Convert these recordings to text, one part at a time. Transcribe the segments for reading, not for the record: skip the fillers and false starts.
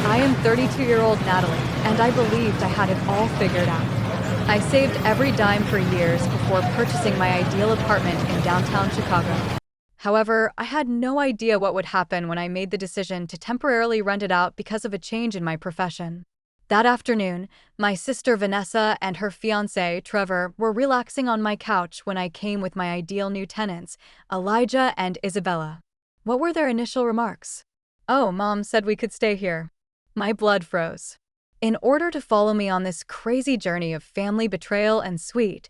I am 32-year-old Natalie, and I believed I had it all figured out. I saved every dime for years before purchasing my ideal apartment in downtown Chicago. However, I had no idea what would happen when I made the decision to temporarily rent it out because of a change in my profession. That afternoon, my sister Vanessa and her fiancé, Trevor, were relaxing on my couch when I came with my ideal new tenants, Elijah and Isabella. What were their initial remarks? "Oh, Mom said we could stay here." My blood froze. In order to follow me on this crazy journey of family betrayal and sweet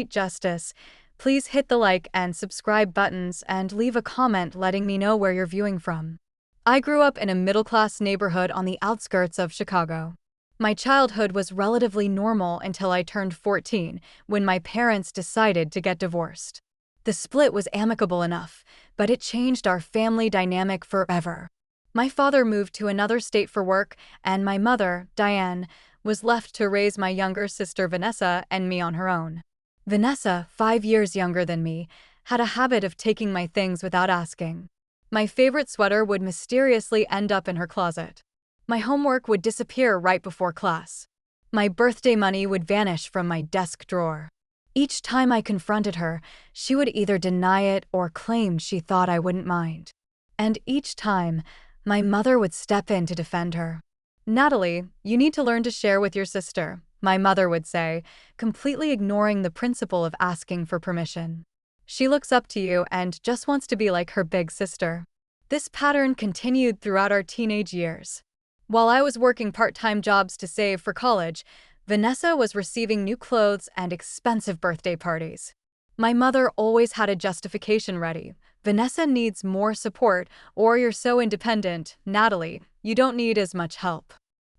justice, please hit the like and subscribe buttons and leave a comment letting me know where you're viewing from. I grew up in a middle-class neighborhood on the outskirts of Chicago. My childhood was relatively normal until I turned 14, when my parents decided to get divorced. The split was amicable enough, but it changed our family dynamic forever. My father moved to another state for work, and my mother, Diane, was left to raise my younger sister Vanessa and me on her own. Vanessa, 5 years younger than me, had a habit of taking my things without asking. My favorite sweater would mysteriously end up in her closet. My homework would disappear right before class. My birthday money would vanish from my desk drawer. Each time I confronted her, she would either deny it or claim she thought I wouldn't mind. And each time, my mother would step in to defend her. "Natalie, you need to learn to share with your sister," my mother would say, completely ignoring the principle of asking for permission. "She looks up to you and just wants to be like her big sister." This pattern continued throughout our teenage years. While I was working part-time jobs to save for college, Vanessa was receiving new clothes and expensive birthday parties. My mother always had a justification ready. "Vanessa needs more support, or you're so independent, Natalie, you don't need as much help."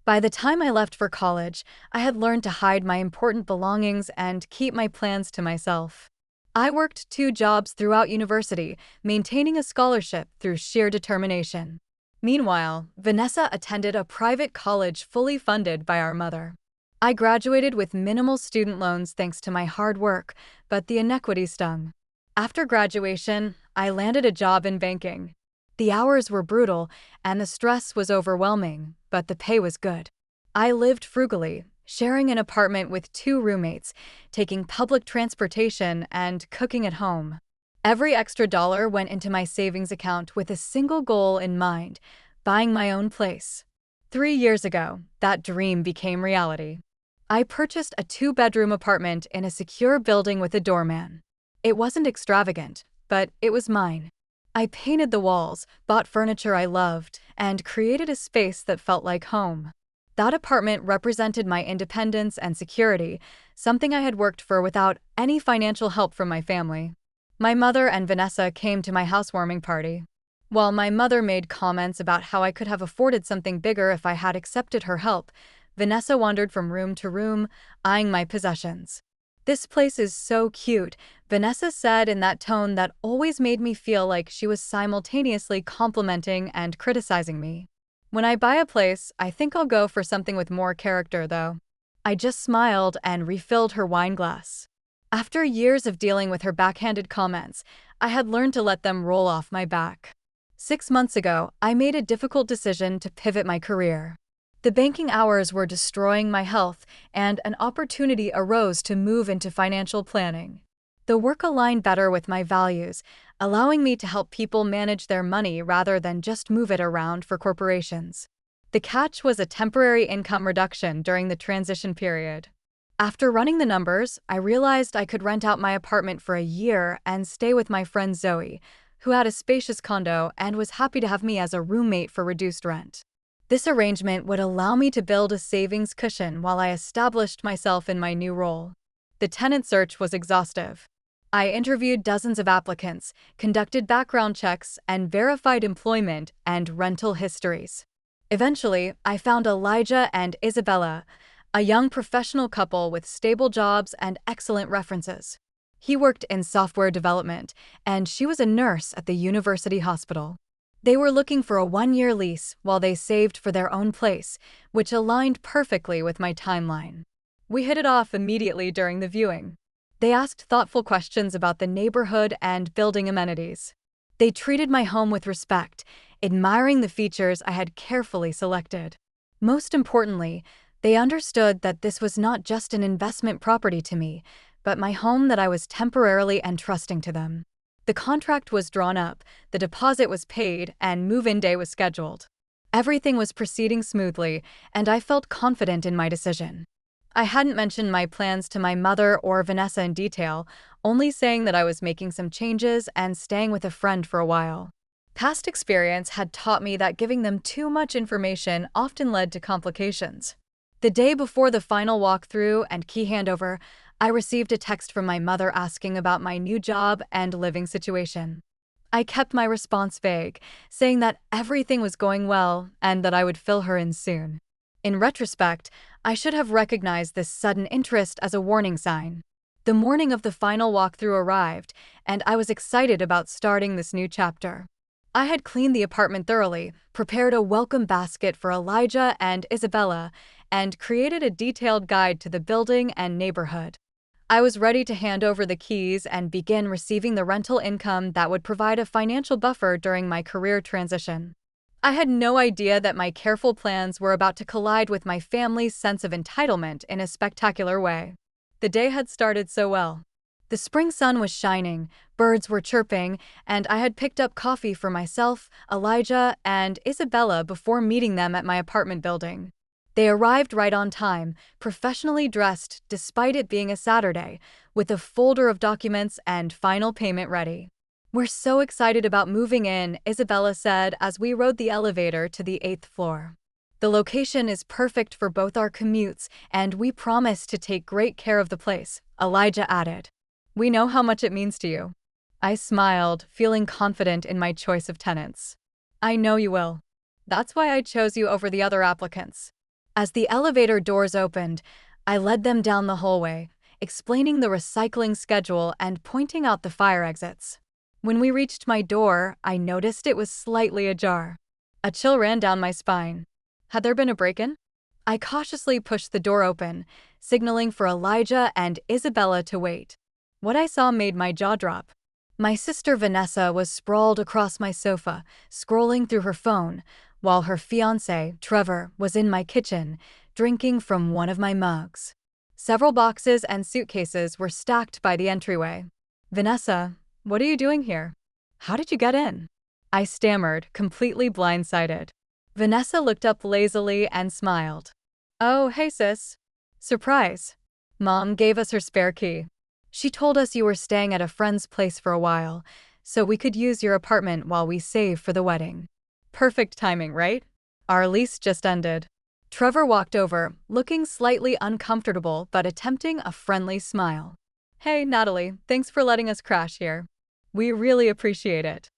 By the time I left for college, I had learned to hide my important belongings and keep my plans to myself. I worked 2 jobs throughout university, maintaining a scholarship through sheer determination. Meanwhile, Vanessa attended a private college fully funded by our mother. I graduated with minimal student loans thanks to my hard work, but the inequity stung. After graduation, I landed a job in banking. The hours were brutal, and the stress was overwhelming, but the pay was good. I lived frugally, sharing an apartment with 2 roommates, taking public transportation, and cooking at home. Every extra dollar went into my savings account with a single goal in mind: buying my own place. 3 years ago, that dream became reality. I purchased a 2-bedroom apartment in a secure building with a doorman. It wasn't extravagant, but it was mine. I painted the walls, bought furniture I loved, and created a space that felt like home. That apartment represented my independence and security, something I had worked for without any financial help from my family. My mother and Vanessa came to my housewarming party. While my mother made comments about how I could have afforded something bigger if I had accepted her help, Vanessa wandered from room to room, eyeing my possessions. "This place is so cute," Vanessa said in that tone that always made me feel like she was simultaneously complimenting and criticizing me. "When I buy a place, I think I'll go for something with more character, though." I just smiled and refilled her wine glass. After years of dealing with her backhanded comments, I had learned to let them roll off my back. 6 months ago, I made a difficult decision to pivot my career. The banking hours were destroying my health, and an opportunity arose to move into financial planning. The work aligned better with my values, allowing me to help people manage their money rather than just move it around for corporations. The catch was a temporary income reduction during the transition period. After running the numbers, I realized I could rent out my apartment for a year and stay with my friend Zoe, who had a spacious condo and was happy to have me as a roommate for reduced rent. This arrangement would allow me to build a savings cushion while I established myself in my new role. The tenant search was exhaustive. I interviewed dozens of applicants, conducted background checks, and verified employment and rental histories. Eventually, I found Elijah and Isabella, a young professional couple with stable jobs and excellent references. He worked in software development, and she was a nurse at the university hospital. They were looking for a 1-year lease while they saved for their own place, which aligned perfectly with my timeline. We hit it off immediately during the viewing. They asked thoughtful questions about the neighborhood and building amenities. They treated my home with respect, admiring the features I had carefully selected. Most importantly, they understood that this was not just an investment property to me, but my home that I was temporarily entrusting to them. The contract was drawn up, the deposit was paid, and move-in day was scheduled. Everything was proceeding smoothly, and I felt confident in my decision. I hadn't mentioned my plans to my mother or Vanessa in detail, only saying that I was making some changes and staying with a friend for a while. Past experience had taught me that giving them too much information often led to complications. The day before the final walkthrough and key handover, I received a text from my mother asking about my new job and living situation. I kept my response vague, saying that everything was going well and that I would fill her in soon. In retrospect, I should have recognized this sudden interest as a warning sign. The morning of the final walkthrough arrived, and I was excited about starting this new chapter. I had cleaned the apartment thoroughly, prepared a welcome basket for Elijah and Isabella, and created a detailed guide to the building and neighborhood. I was ready to hand over the keys and begin receiving the rental income that would provide a financial buffer during my career transition. I had no idea that my careful plans were about to collide with my family's sense of entitlement in a spectacular way. The day had started so well. The spring sun was shining, birds were chirping, and I had picked up coffee for myself, Elijah, and Isabella before meeting them at my apartment building. They arrived right on time, professionally dressed despite it being a Saturday, with a folder of documents and final payment ready. "We're so excited about moving in," Isabella said as we rode the elevator to the 8th floor. "The location is perfect for both our commutes, and we promise to take great care of the place," Elijah added. "We know how much it means to you." I smiled, feeling confident in my choice of tenants. "I know you will. That's why I chose you over the other applicants." As the elevator doors opened, I led them down the hallway, explaining the recycling schedule and pointing out the fire exits. When we reached my door, I noticed it was slightly ajar. A chill ran down my spine. Had there been a break-in? I cautiously pushed the door open, signaling for Elijah and Isabella to wait. What I saw made my jaw drop. My sister Vanessa was sprawled across my sofa, scrolling through her phone, while her fiancé, Trevor, was in my kitchen, drinking from one of my mugs. Several boxes and suitcases were stacked by the entryway. "Vanessa, what are you doing here? How did you get in?" I stammered, completely blindsided. Vanessa looked up lazily and smiled. "Oh, hey sis. Surprise. Mom gave us her spare key. She told us you were staying at a friend's place for a while, so we could use your apartment while we save for the wedding." Perfect timing, right? Our lease just ended. Trevor walked over, looking slightly uncomfortable but attempting a friendly smile. "Hey, Natalie, thanks for letting us crash here. We really appreciate it."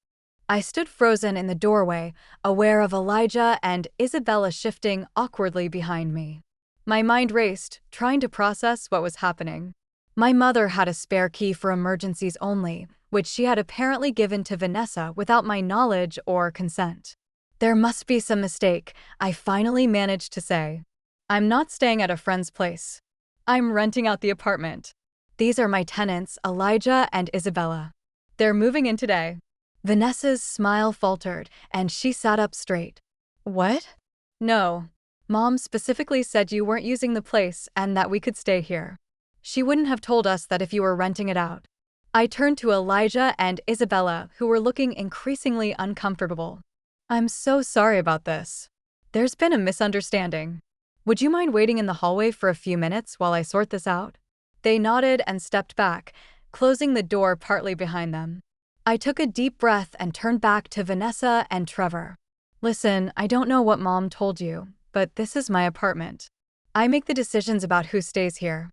I stood frozen in the doorway, aware of Elijah and Isabella shifting awkwardly behind me. My mind raced, trying to process what was happening. My mother had a spare key for emergencies only, which she had apparently given to Vanessa without my knowledge or consent. There must be some mistake, I finally managed to say. "I'm not staying at a friend's place. I'm renting out the apartment. These are my tenants, Elijah and Isabella. They're moving in today." Vanessa's smile faltered, and she sat up straight. "What?" "No. Mom specifically said you weren't using the place and that we could stay here. She wouldn't have told us that if you were renting it out." I turned to Elijah and Isabella, who were looking increasingly uncomfortable. "I'm so sorry about this. There's been a misunderstanding. Would you mind waiting in the hallway for a few minutes while I sort this out?" They nodded and stepped back, closing the door partly behind them. I took a deep breath and turned back to Vanessa and Trevor. "Listen, I don't know what Mom told you, but this is my apartment. I make the decisions about who stays here.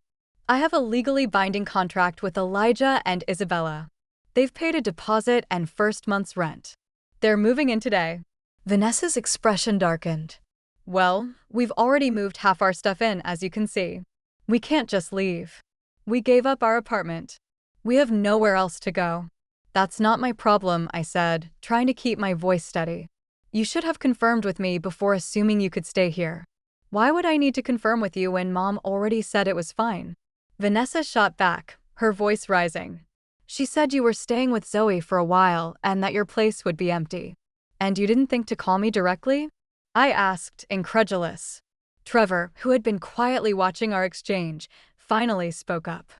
I have a legally binding contract with Elijah and Isabella. They've paid a deposit and first month's rent. They're moving in today." Vanessa's expression darkened. "Well, we've already moved half our stuff in, as you can see. We can't just leave. We gave up our apartment. We have nowhere else to go." "That's not my problem," I said, trying to keep my voice steady. "You should have confirmed with me before assuming you could stay here. Why would I need to confirm with you when Mom already said it was fine?" Vanessa shot back, her voice rising. "She said you were staying with Zoe for a while and that your place would be empty. And you didn't think to call me directly?" I asked, incredulous. Trevor, who had been quietly watching our exchange, finally spoke up.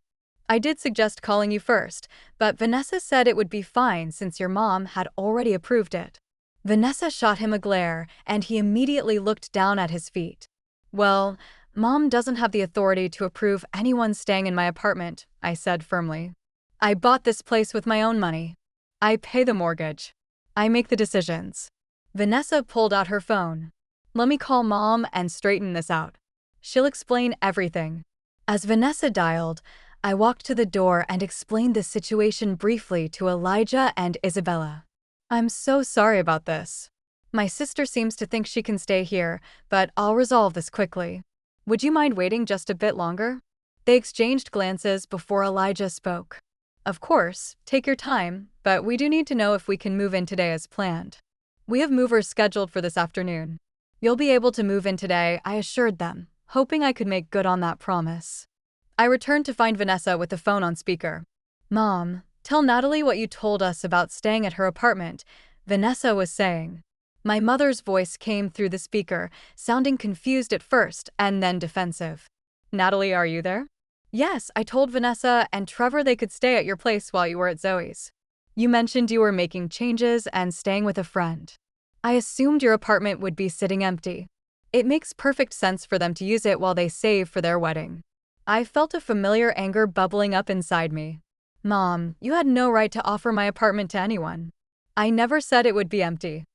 I did suggest calling you first, but Vanessa said it would be fine since your mom had already approved it. Vanessa shot him a glare, and he immediately looked down at his feet. Well, Mom doesn't have the authority to approve anyone staying in my apartment, I said firmly. I bought this place with my own money. I pay the mortgage. I make the decisions. Vanessa pulled out her phone. Let me call Mom and straighten this out. She'll explain everything. As Vanessa dialed, I walked to the door and explained the situation briefly to Elijah and Isabella. I'm so sorry about this. My sister seems to think she can stay here, but I'll resolve this quickly. Would you mind waiting just a bit longer? They exchanged glances before Elijah spoke. Of course, take your time, but we do need to know if we can move in today as planned. We have movers scheduled for this afternoon. You'll be able to move in today, I assured them, hoping I could make good on that promise. I returned to find Vanessa with the phone on speaker. Mom, tell Natalie what you told us about staying at her apartment, Vanessa was saying. My mother's voice came through the speaker, sounding confused at first and then defensive. Natalie, are you there? Yes, I told Vanessa and Trevor they could stay at your place while you were at Zoe's. You mentioned you were making changes and staying with a friend. I assumed your apartment would be sitting empty. It makes perfect sense for them to use it while they save for their wedding. I felt a familiar anger bubbling up inside me. Mom, you had no right to offer my apartment to anyone. I never said it would be empty.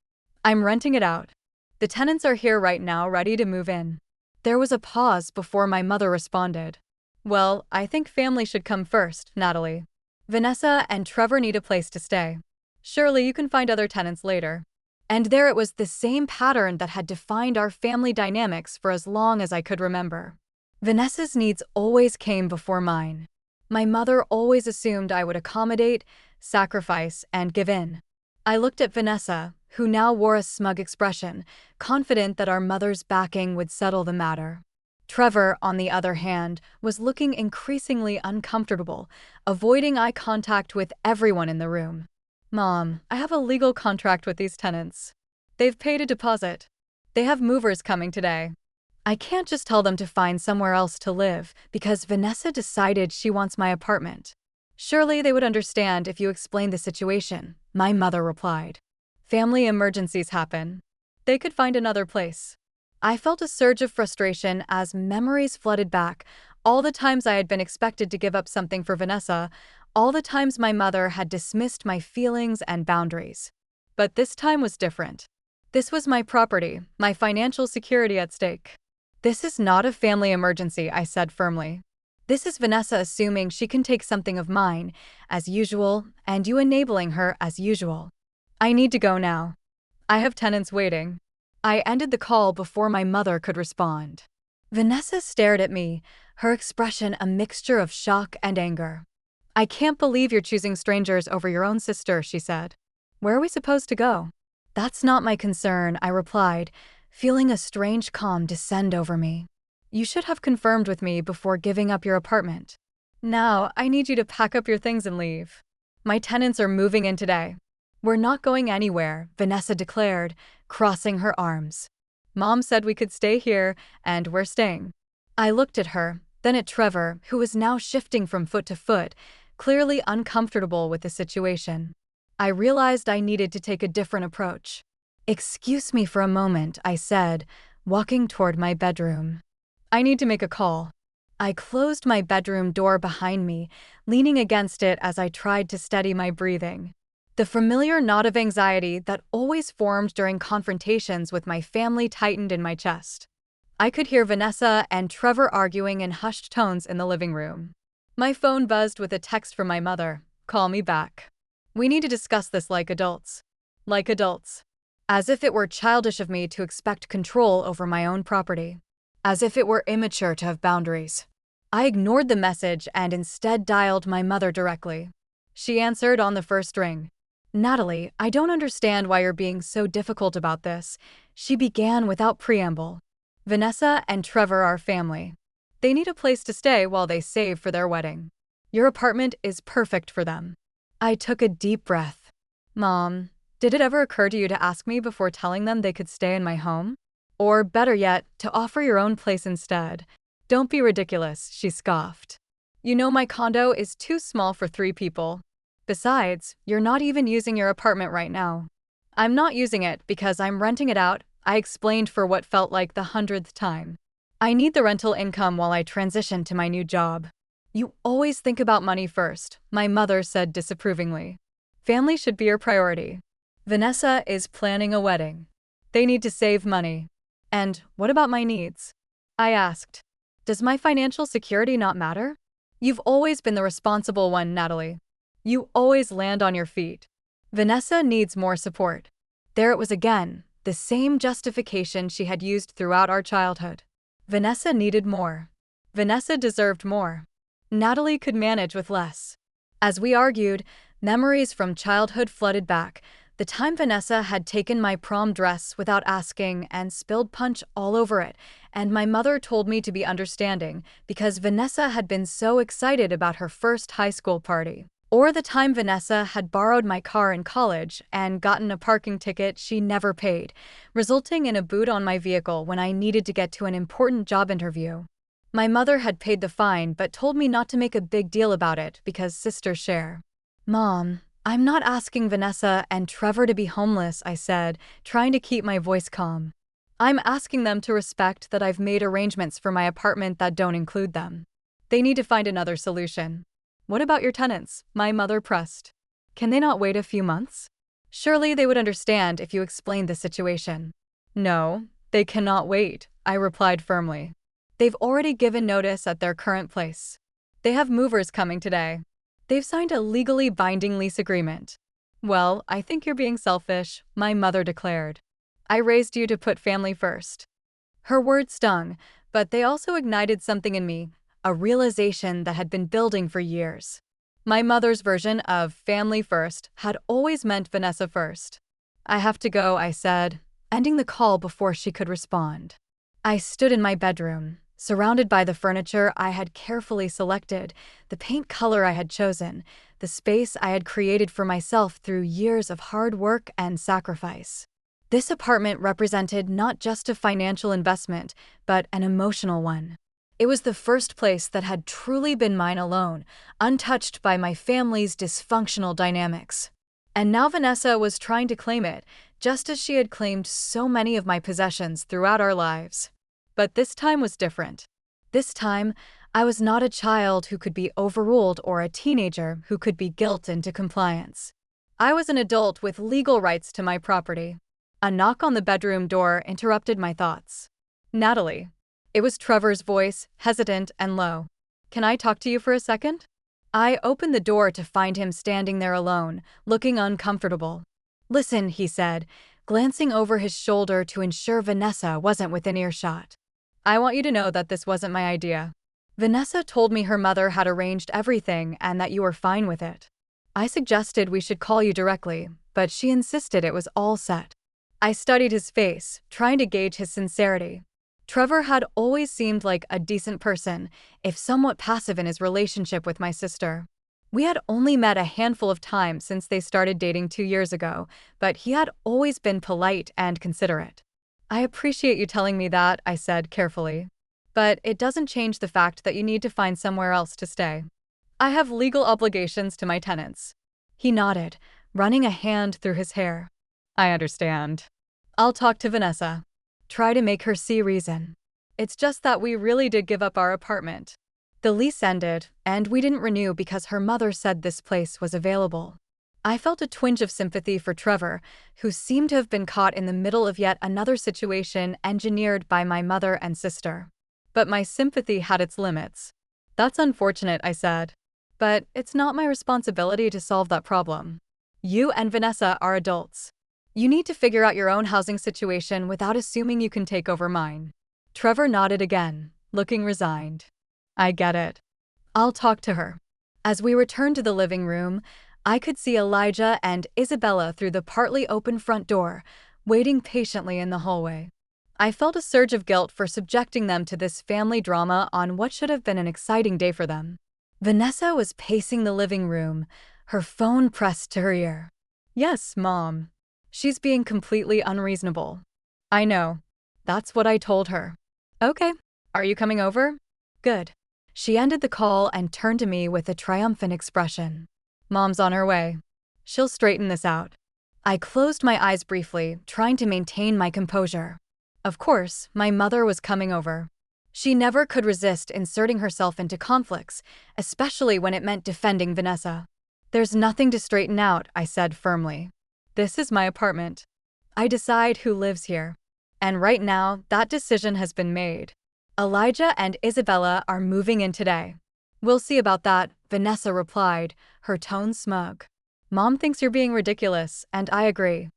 I'm renting it out. The tenants are here right now, ready to move in. There was a pause before my mother responded. Well, I think family should come first, Natalie. Vanessa and Trevor need a place to stay. Surely you can find other tenants later. And there it was, the same pattern that had defined our family dynamics for as long as I could remember. Vanessa's needs always came before mine. My mother always assumed I would accommodate, sacrifice, and give in. I looked at Vanessa, who now wore a smug expression, confident that our mother's backing would settle the matter. Trevor, on the other hand, was looking increasingly uncomfortable, avoiding eye contact with everyone in the room. Mom, I have a legal contract with these tenants. They've paid a deposit. They have movers coming today. I can't just tell them to find somewhere else to live because Vanessa decided she wants my apartment. Surely they would understand if you explained the situation, my mother replied. Family emergencies happen. They could find another place. I felt a surge of frustration as memories flooded back, all the times I had been expected to give up something for Vanessa, all the times my mother had dismissed my feelings and boundaries. But this time was different. This was my property, my financial security at stake. This is not a family emergency, I said firmly. This is Vanessa assuming she can take something of mine, as usual, and you enabling her as usual. I need to go now. I have tenants waiting. I ended the call before my mother could respond. Vanessa stared at me, her expression a mixture of shock and anger. I can't believe you're choosing strangers over your own sister, she said. Where are we supposed to go? That's not my concern, I replied, feeling a strange calm descend over me. You should have confirmed with me before giving up your apartment. Now, I need you to pack up your things and leave. My tenants are moving in today. We're not going anywhere, Vanessa declared, crossing her arms. Mom said we could stay here, and we're staying. I looked at her, then at Trevor, who was now shifting from foot to foot, clearly uncomfortable with the situation. I realized I needed to take a different approach. Excuse me for a moment, I said, walking toward my bedroom. I need to make a call. I closed my bedroom door behind me, leaning against it as I tried to steady my breathing. The familiar knot of anxiety that always formed during confrontations with my family tightened in my chest. I could hear Vanessa and Trevor arguing in hushed tones in the living room. My phone buzzed with a text from my mother. Call me back. We need to discuss this like adults. Like adults. As if it were childish of me to expect control over my own property. As if it were immature to have boundaries. I ignored the message and instead dialed my mother directly. She answered on the first ring. Natalie, I don't understand why you're being so difficult about this, she began without preamble. Vanessa and Trevor are family. They need a place to stay while they save for their wedding. Your apartment is perfect for them. I took a deep breath. Mom, did it ever occur to you to ask me before telling them they could stay in my home? Or better yet, to offer your own place instead. Don't be ridiculous, she scoffed. You know my condo is too small for 3 people. Besides, you're not even using your apartment right now. I'm not using it because I'm renting it out, I explained for what felt like the 100th time. I need the rental income while I transition to my new job. You always think about money first, my mother said disapprovingly. Family should be your priority. Vanessa is planning a wedding. They need to save money. And what about my needs? I asked. Does my financial security not matter? You've always been the responsible one, Natalie. You always land on your feet. Vanessa needs more support. There it was again, the same justification she had used throughout our childhood. Vanessa needed more. Vanessa deserved more. Natalie could manage with less. As we argued, memories from childhood flooded back. The time Vanessa had taken my prom dress without asking and spilled punch all over it, and my mother told me to be understanding because Vanessa had been so excited about her first high school party. Or the time Vanessa had borrowed my car in college and gotten a parking ticket she never paid, resulting in a boot on my vehicle when I needed to get to an important job interview. My mother had paid the fine but told me not to make a big deal about it because sisters share. Mom, I'm not asking Vanessa and Trevor to be homeless, I said, trying to keep my voice calm. I'm asking them to respect that I've made arrangements for my apartment that don't include them. They need to find another solution. What about your tenants? My mother pressed. Can they not wait a few months? Surely they would understand if you explained the situation. No, they cannot wait, I replied firmly. They've already given notice at their current place. They have movers coming today. They've signed a legally binding lease agreement. Well, I think you're being selfish, my mother declared. I raised you to put family first. Her words stung, but they also ignited something in me, a realization that had been building for years. My mother's version of family first had always meant Vanessa first. I have to go, I said, ending the call before she could respond. I stood in my bedroom, surrounded by the furniture I had carefully selected, the paint color I had chosen, the space I had created for myself through years of hard work and sacrifice. This apartment represented not just a financial investment, but an emotional one. It was the first place that had truly been mine alone, untouched by my family's dysfunctional dynamics. And now Vanessa was trying to claim it, just as she had claimed so many of my possessions throughout our lives. But this time was different. This time, I was not a child who could be overruled or a teenager who could be guilted into compliance. I was an adult with legal rights to my property. A knock on the bedroom door interrupted my thoughts. Natalie. It was Trevor's voice, hesitant and low. Can I talk to you for a second? I opened the door to find him standing there alone, looking uncomfortable. Listen, he said, glancing over his shoulder to ensure Vanessa wasn't within earshot. I want you to know that this wasn't my idea. Vanessa told me her mother had arranged everything and that you were fine with it. I suggested we should call you directly, but she insisted it was all set. I studied his face, trying to gauge his sincerity. Trevor had always seemed like a decent person, if somewhat passive in his relationship with my sister. We had only met a handful of times since they started dating 2 years ago, but he had always been polite and considerate. I appreciate you telling me that, I said carefully. But it doesn't change the fact that you need to find somewhere else to stay. I have legal obligations to my tenants. He nodded, running a hand through his hair. I understand. I'll talk to Vanessa. Try to make her see reason. It's just that we really did give up our apartment. The lease ended, and we didn't renew because her mother said this place was available. I felt a twinge of sympathy for Trevor, who seemed to have been caught in the middle of yet another situation engineered by my mother and sister. But my sympathy had its limits. That's unfortunate, I said. But it's not my responsibility to solve that problem. You and Vanessa are adults. You need to figure out your own housing situation without assuming you can take over mine. Trevor nodded again, looking resigned. I get it. I'll talk to her. As we returned to the living room, I could see Elijah and Isabella through the partly open front door, waiting patiently in the hallway. I felt a surge of guilt for subjecting them to this family drama on what should have been an exciting day for them. Vanessa was pacing the living room, her phone pressed to her ear. Yes, Mom. She's being completely unreasonable. I know. That's what I told her. Okay, are you coming over? Good. She ended the call and turned to me with a triumphant expression. Mom's on her way. She'll straighten this out. I closed my eyes briefly, trying to maintain my composure. Of course, my mother was coming over. She never could resist inserting herself into conflicts, especially when it meant defending Vanessa. There's nothing to straighten out, I said firmly. This is my apartment. I decide who lives here. And right now, that decision has been made. Elijah and Isabella are moving in today. We'll see about that, Vanessa replied, her tone smug. Mom thinks you're being ridiculous, and I agree.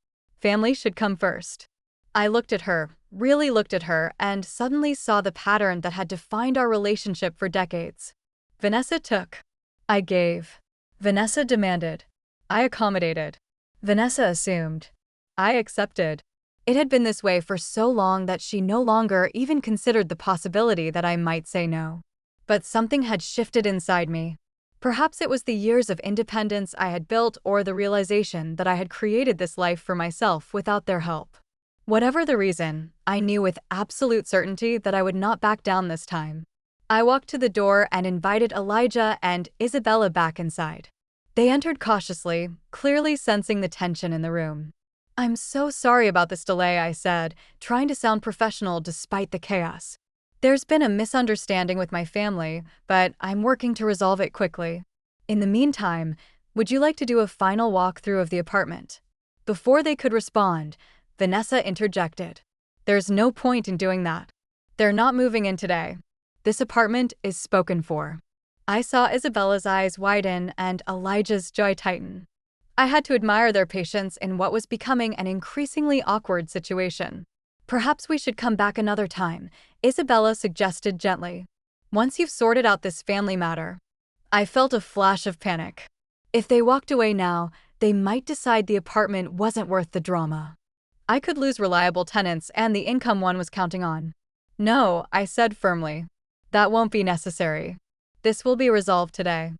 Family should come first. I looked at her, really looked at her, and suddenly saw the pattern that had defined our relationship for decades. Vanessa took. I gave. Vanessa demanded. I accommodated. Vanessa assumed. I accepted. It had been this way for so long that she no longer even considered the possibility that I might say no. But something had shifted inside me. Perhaps it was the years of independence I had built or the realization that I had created this life for myself without their help. Whatever the reason, I knew with absolute certainty that I would not back down this time. I walked to the door and invited Elijah and Isabella back inside. They entered cautiously, clearly sensing the tension in the room. I'm so sorry about this delay, I said, trying to sound professional despite the chaos. There's been a misunderstanding with my family, but I'm working to resolve it quickly. In the meantime, would you like to do a final walkthrough of the apartment? Before they could respond, Vanessa interjected. There's no point in doing that. They're not moving in today. This apartment is spoken for. I saw Isabella's eyes widen and Elijah's joy tighten. I had to admire their patience in what was becoming an increasingly awkward situation. Perhaps we should come back another time, Isabella suggested gently. Once you've sorted out this family matter. I felt a flash of panic. If they walked away now, they might decide the apartment wasn't worth the drama. I could lose reliable tenants and the income one was counting on. No, I said firmly. That won't be necessary. This will be resolved today.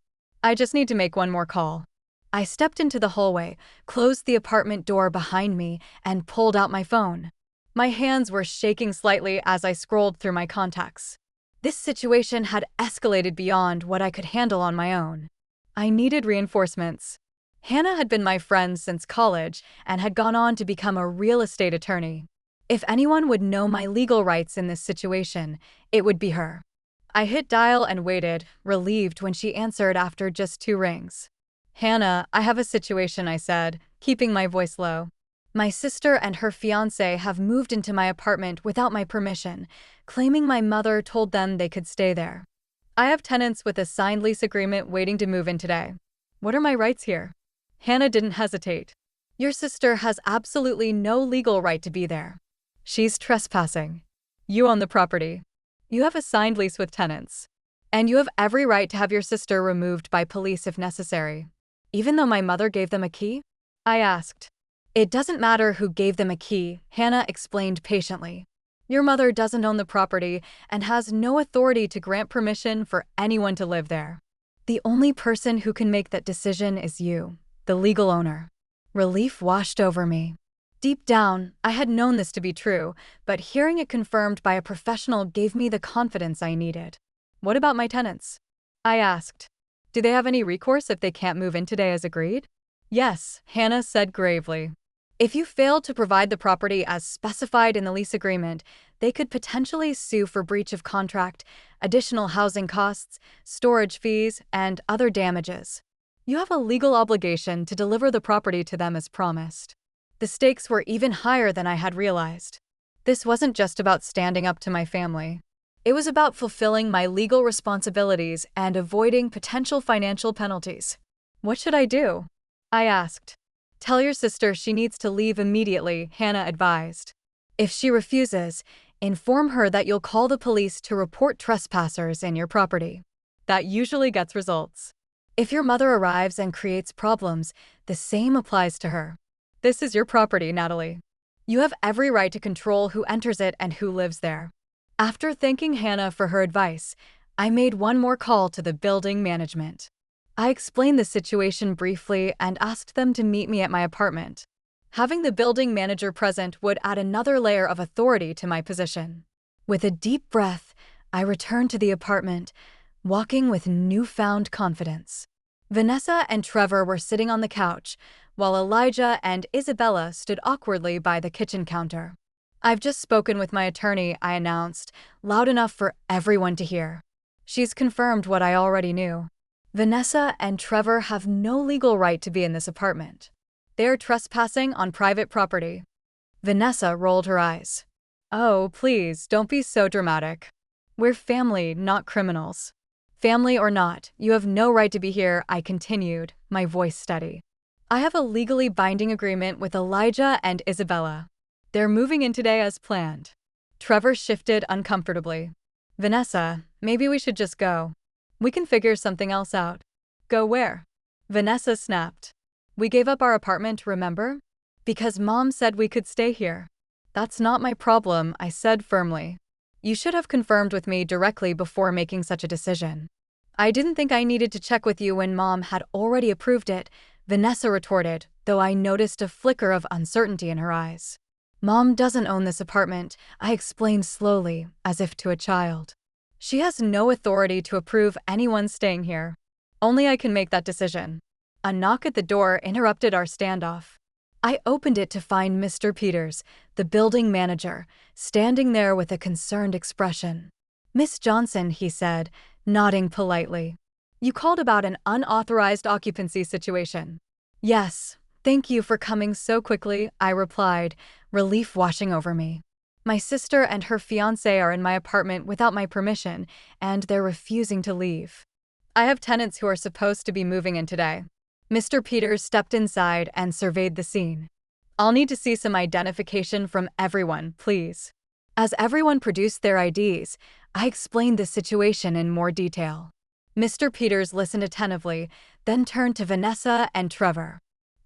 I just need to make one more call. I stepped into the hallway, closed the apartment door behind me, and pulled out my phone. My hands were shaking slightly as I scrolled through my contacts. This situation had escalated beyond what I could handle on my own. I needed reinforcements. Hannah had been my friend since college and had gone on to become a real estate attorney. If anyone would know my legal rights in this situation, it would be her. I hit dial and waited, relieved when she answered after just 2 rings. Hannah, I have a situation, I said, keeping my voice low. My sister and her fiancé have moved into my apartment without my permission, claiming my mother told them they could stay there. I have tenants with a signed lease agreement waiting to move in today. What are my rights here? Hannah didn't hesitate. Your sister has absolutely no legal right to be there. She's trespassing. You own the property. You have a signed lease with tenants. And you have every right to have your sister removed by police if necessary. Even though my mother gave them a key? I asked. It doesn't matter who gave them a key, Hannah explained patiently. Your mother doesn't own the property and has no authority to grant permission for anyone to live there. The only person who can make that decision is you, the legal owner. Relief washed over me. Deep down, I had known this to be true, but hearing it confirmed by a professional gave me the confidence I needed. What about my tenants? I asked. Do they have any recourse if they can't move in today as agreed? Yes, Hannah said gravely. If you fail to provide the property as specified in the lease agreement, they could potentially sue for breach of contract, additional housing costs, storage fees, and other damages. You have a legal obligation to deliver the property to them as promised. The stakes were even higher than I had realized. This wasn't just about standing up to my family. It was about fulfilling my legal responsibilities and avoiding potential financial penalties. What should I do? I asked. Tell your sister she needs to leave immediately, Hannah advised. If she refuses, inform her that you'll call the police to report trespassers in your property. That usually gets results. If your mother arrives and creates problems, the same applies to her. This is your property, Natalie. You have every right to control who enters it and who lives there. After thanking Hannah for her advice, I made one more call to the building management. I explained the situation briefly and asked them to meet me at my apartment. Having the building manager present would add another layer of authority to my position. With a deep breath, I returned to the apartment, walking with newfound confidence. Vanessa and Trevor were sitting on the couch, while Elijah and Isabella stood awkwardly by the kitchen counter. "I've just spoken with my attorney," I announced, loud enough for everyone to hear. "She's confirmed what I already knew. Vanessa and Trevor have no legal right to be in this apartment. They are trespassing on private property." Vanessa rolled her eyes. "Oh, please, don't be so dramatic. We're family, not criminals." "Family or not, you have no right to be here," I continued, my voice steady. "I have a legally binding agreement with Elijah and Isabella. They're moving in today as planned." Trevor shifted uncomfortably. "Vanessa, maybe we should just go. We can figure something else out." "Go where?" Vanessa snapped. "We gave up our apartment, remember? Because Mom said we could stay here." "That's not my problem," I said firmly. "You should have confirmed with me directly before making such a decision." "I didn't think I needed to check with you when Mom had already approved it," Vanessa retorted, though I noticed a flicker of uncertainty in her eyes. "Mom doesn't own this apartment," I explained slowly, as if to a child. "She has no authority to approve anyone staying here. Only I can make that decision." A knock at the door interrupted our standoff. I opened it to find Mr. Peters, the building manager, standing there with a concerned expression. "Miss Johnson," he said, nodding politely. "You called about an unauthorized occupancy situation." "Yes, thank you for coming so quickly," I replied, relief washing over me. "My sister and her fiancé are in my apartment without my permission, and they're refusing to leave. I have tenants who are supposed to be moving in today." Mr. Peters stepped inside and surveyed the scene. "I'll need to see some identification from everyone, please." As everyone produced their IDs, I explained the situation in more detail. Mr. Peters listened attentively, then turned to Vanessa and Trevor.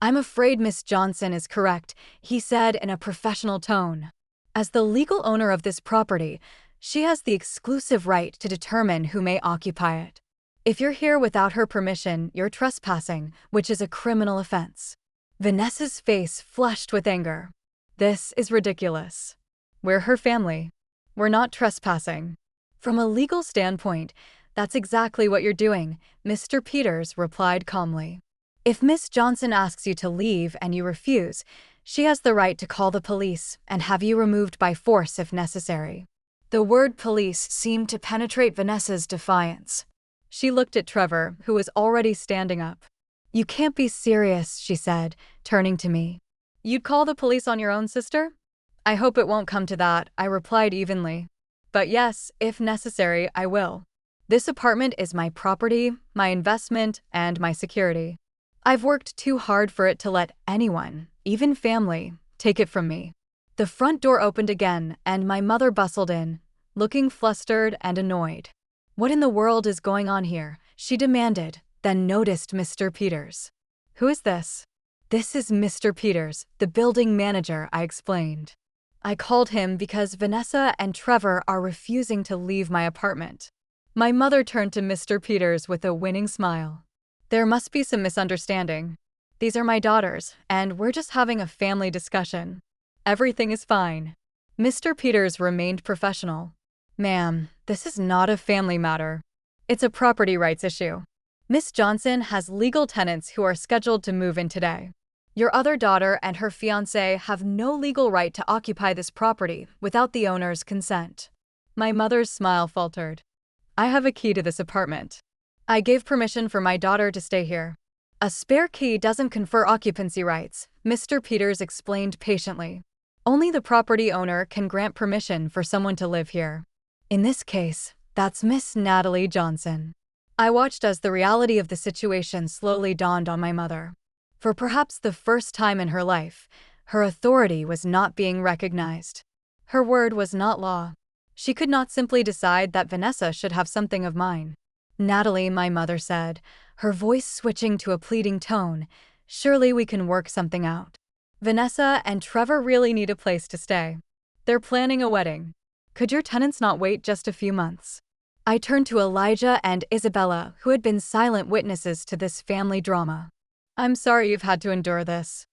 "I'm afraid Miss Johnson is correct," he said in a professional tone. "As the legal owner of this property, she has the exclusive right to determine who may occupy it. If you're here without her permission, you're trespassing, which is a criminal offense." Vanessa's face flushed with anger. "This is ridiculous. We're her family. We're not trespassing." "From a legal standpoint, that's exactly what you're doing," Mr. Peters replied calmly. "If Miss Johnson asks you to leave and you refuse, she has the right to call the police and have you removed by force if necessary." The word police seemed to penetrate Vanessa's defiance. She looked at Trevor, who was already standing up. "You can't be serious," she said, turning to me. "You'd call the police on your own sister?" "I hope it won't come to that," I replied evenly. "But yes, if necessary, I will. This apartment is my property, my investment, and my security. I've worked too hard for it to let anyone, even family, take it from me." The front door opened again, and my mother bustled in, looking flustered and annoyed. "What in the world is going on here?" she demanded, then noticed Mr. Peters. "Who is this?" "This is Mr. Peters, the building manager," I explained. "I called him because Vanessa and Trevor are refusing to leave my apartment." My mother turned to Mr. Peters with a winning smile. "There must be some misunderstanding. These are my daughters, and we're just having a family discussion. Everything is fine." Mr. Peters remained professional. "Ma'am, this is not a family matter. It's a property rights issue. Miss Johnson has legal tenants who are scheduled to move in today. Your other daughter and her fiancé have no legal right to occupy this property without the owner's consent." My mother's smile faltered. "I have a key to this apartment. I gave permission for my daughter to stay here." "A spare key doesn't confer occupancy rights," Mr. Peters explained patiently. "Only the property owner can grant permission for someone to live here. In this case, that's Miss Natalie Johnson." I watched as the reality of the situation slowly dawned on my mother. For perhaps the first time in her life, her authority was not being recognized. Her word was not law. She could not simply decide that Vanessa should have something of mine. "Natalie," my mother said, her voice switching to a pleading tone, "surely we can work something out. Vanessa and Trevor really need a place to stay. They're planning a wedding. Could your tenants not wait just a few months?" I turned to Elijah and Isabella, who had been silent witnesses to this family drama. "I'm sorry you've had to endure this."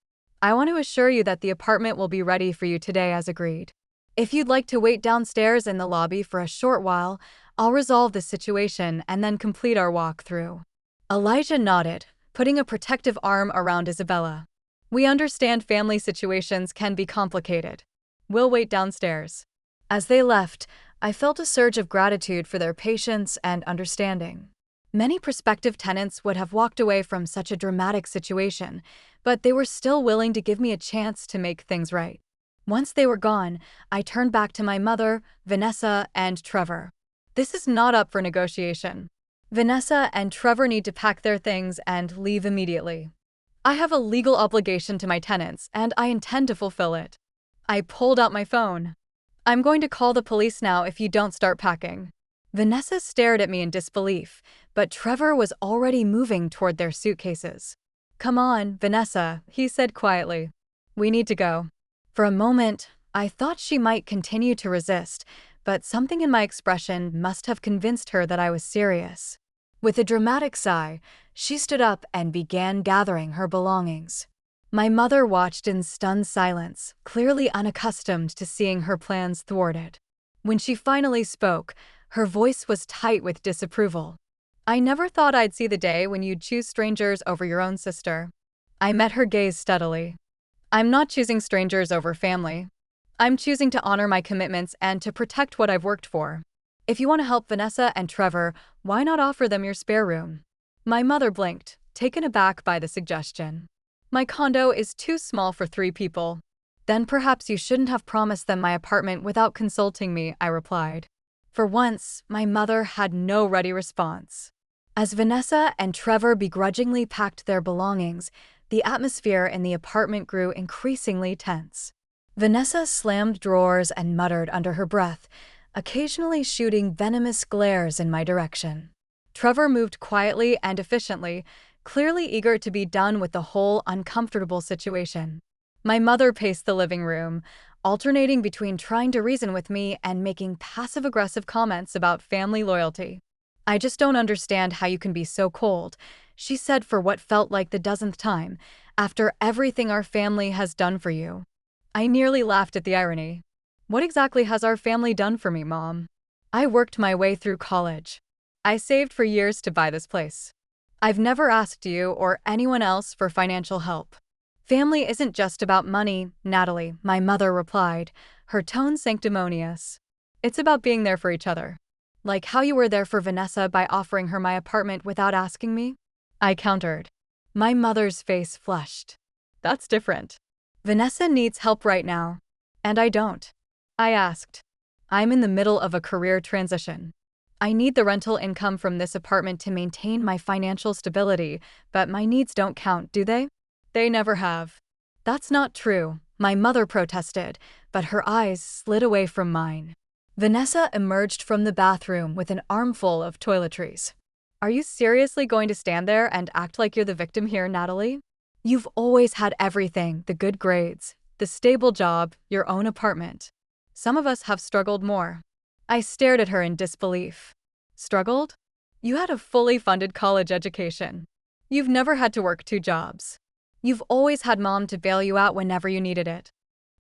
I want to assure you that the apartment will be ready for you today as agreed. If you'd like to wait downstairs in the lobby for a short while, I'll resolve this situation and then complete our walkthrough." Elijah nodded, putting a protective arm around Isabella. "We understand family situations can be complicated. We'll wait downstairs." As they left, I felt a surge of gratitude for their patience and understanding. Many prospective tenants would have walked away from such a dramatic situation, but they were still willing to give me a chance to make things right. Once they were gone, I turned back to my mother, Vanessa, and Trevor. "This is not up for negotiation. Vanessa and Trevor need to pack their things and leave immediately. I have a legal obligation to my tenants, and I intend to fulfill it." I pulled out my phone. "I'm going to call the police now if you don't start packing." Vanessa stared at me in disbelief, but Trevor was already moving toward their suitcases. "Come on, Vanessa," he said quietly. "We need to go." For a moment, I thought she might continue to resist, but something in my expression must have convinced her that I was serious. With a dramatic sigh, she stood up and began gathering her belongings. My mother watched in stunned silence, clearly unaccustomed to seeing her plans thwarted. When she finally spoke, her voice was tight with disapproval. "I never thought I'd see the day when you'd choose strangers over your own sister." I met her gaze steadily. "I'm not choosing strangers over family. I'm choosing to honor my commitments and to protect what I've worked for. If you want to help Vanessa and Trevor, why not offer them your spare room?" My mother blinked, taken aback by the suggestion. "My condo is too small for 3 people." "Then perhaps you shouldn't have promised them my apartment without consulting me," I replied. For once, my mother had no ready response. As Vanessa and Trevor begrudgingly packed their belongings, the atmosphere in the apartment grew increasingly tense. Vanessa slammed drawers and muttered under her breath, occasionally shooting venomous glares in my direction. Trevor moved quietly and efficiently, clearly eager to be done with the whole uncomfortable situation. My mother paced the living room, alternating between trying to reason with me and making passive-aggressive comments about family loyalty. "I just don't understand how you can be so cold," she said for what felt like the dozenth time, "after everything our family has done for you." I nearly laughed at the irony. "What exactly has our family done for me, Mom? I worked my way through college. I saved for years to buy this place. I've never asked you or anyone else for financial help." "Family isn't just about money, Natalie," my mother replied, her tone sanctimonious. "It's about being there for each other. Like how you were there for Vanessa by offering her my apartment without asking me," I countered. My mother's face flushed. "That's different. Vanessa needs help right now, and I don't." I asked. "I'm in the middle of a career transition. I need the rental income from this apartment to maintain my financial stability, but my needs don't count, do they?" "They never have." "That's not true," my mother protested, but her eyes slid away from mine. Vanessa emerged from the bathroom with an armful of toiletries. "Are you seriously going to stand there and act like you're the victim here, Natalie? You've always had everything, the good grades, the stable job, your own apartment. Some of us have struggled more." I stared at her in disbelief. "Struggled? You had a fully funded college education. You've never had to work 2 jobs. You've always had Mom to bail you out whenever you needed it."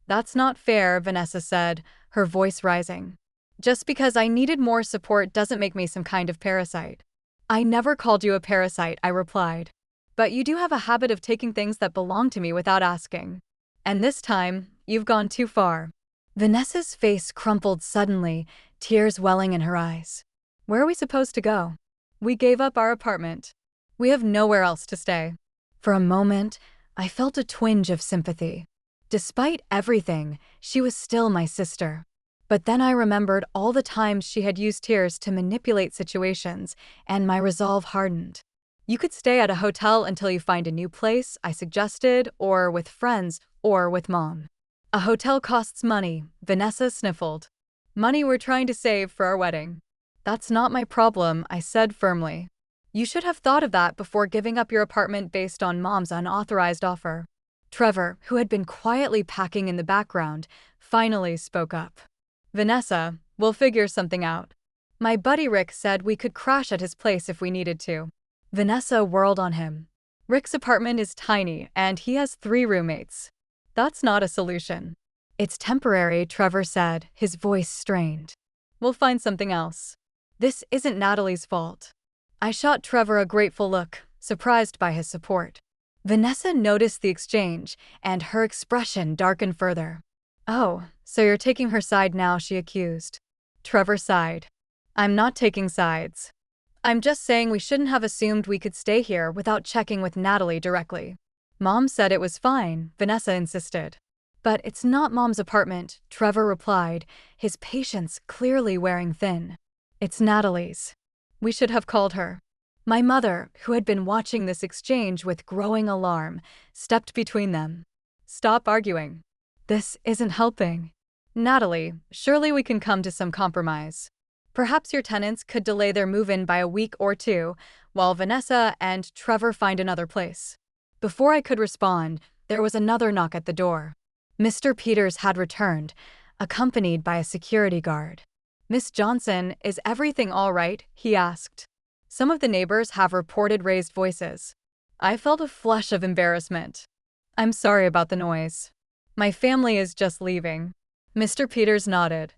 "That's not fair," Vanessa said, her voice rising. "Just because I needed more support doesn't make me some kind of parasite." "I never called you a parasite," I replied. "But you do have a habit of taking things that belong to me without asking. And this time, you've gone too far." Vanessa's face crumpled suddenly, tears welling in her eyes. "Where are we supposed to go? We gave up our apartment. We have nowhere else to stay." For a moment, I felt a twinge of sympathy. Despite everything, she was still my sister. But then I remembered all the times she had used tears to manipulate situations, and my resolve hardened. "You could stay at a hotel until you find a new place," I suggested, "or with friends, or with Mom." "A hotel costs money," Vanessa sniffled. "Money we're trying to save for our wedding." "That's not my problem," I said firmly. "You should have thought of that before giving up your apartment based on Mom's unauthorized offer." Trevor, who had been quietly packing in the background, finally spoke up. "Vanessa, we'll figure something out. My buddy Rick said we could crash at his place if we needed to." Vanessa whirled on him. Rick's apartment is tiny, and he has 3 roommates. That's not a solution. It's temporary, Trevor said, his voice strained. We'll find something else. This isn't Natalie's fault. I shot Trevor a grateful look, surprised by his support. Vanessa noticed the exchange, and her expression darkened further. Oh, so you're taking her side now, she accused. Trevor sighed. I'm not taking sides. I'm just saying we shouldn't have assumed we could stay here without checking with Natalie directly. Mom said it was fine, Vanessa insisted. But it's not Mom's apartment, Trevor replied, his patience clearly wearing thin. It's Natalie's. We should have called her. My mother, who had been watching this exchange with growing alarm, stepped between them. Stop arguing. This isn't helping. Natalie, surely we can come to some compromise. Perhaps your tenants could delay their move-in by a week or 2, while Vanessa and Trevor find another place. Before I could respond, there was another knock at the door. Mr. Peters had returned, accompanied by a security guard. Miss Johnson, is everything all right? He asked. Some of the neighbors have reported raised voices. I felt a flush of embarrassment. I'm sorry about the noise. My family is just leaving. Mr. Peters nodded.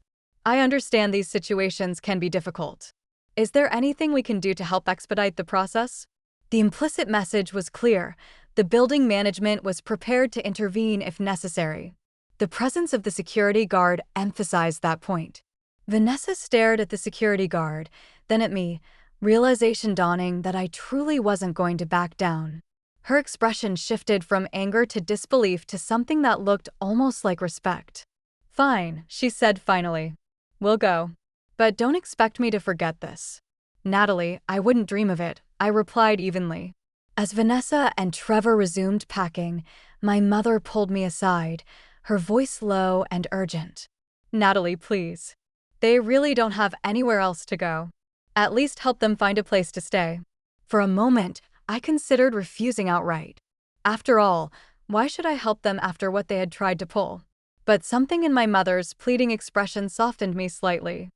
I understand these situations can be difficult. Is there anything we can do to help expedite the process? The implicit message was clear. The building management was prepared to intervene if necessary. The presence of the security guard emphasized that point. Vanessa stared at the security guard, then at me, realization dawning that I truly wasn't going to back down. Her expression shifted from anger to disbelief to something that looked almost like respect. Fine, she said finally. We'll go. But don't expect me to forget this. Natalie, I wouldn't dream of it, I replied evenly. As Vanessa and Trevor resumed packing, my mother pulled me aside, her voice low and urgent. Natalie, please. They really don't have anywhere else to go. At least help them find a place to stay. For a moment, I considered refusing outright. After all, why should I help them after what they had tried to pull? But something in my mother's pleading expression softened me slightly.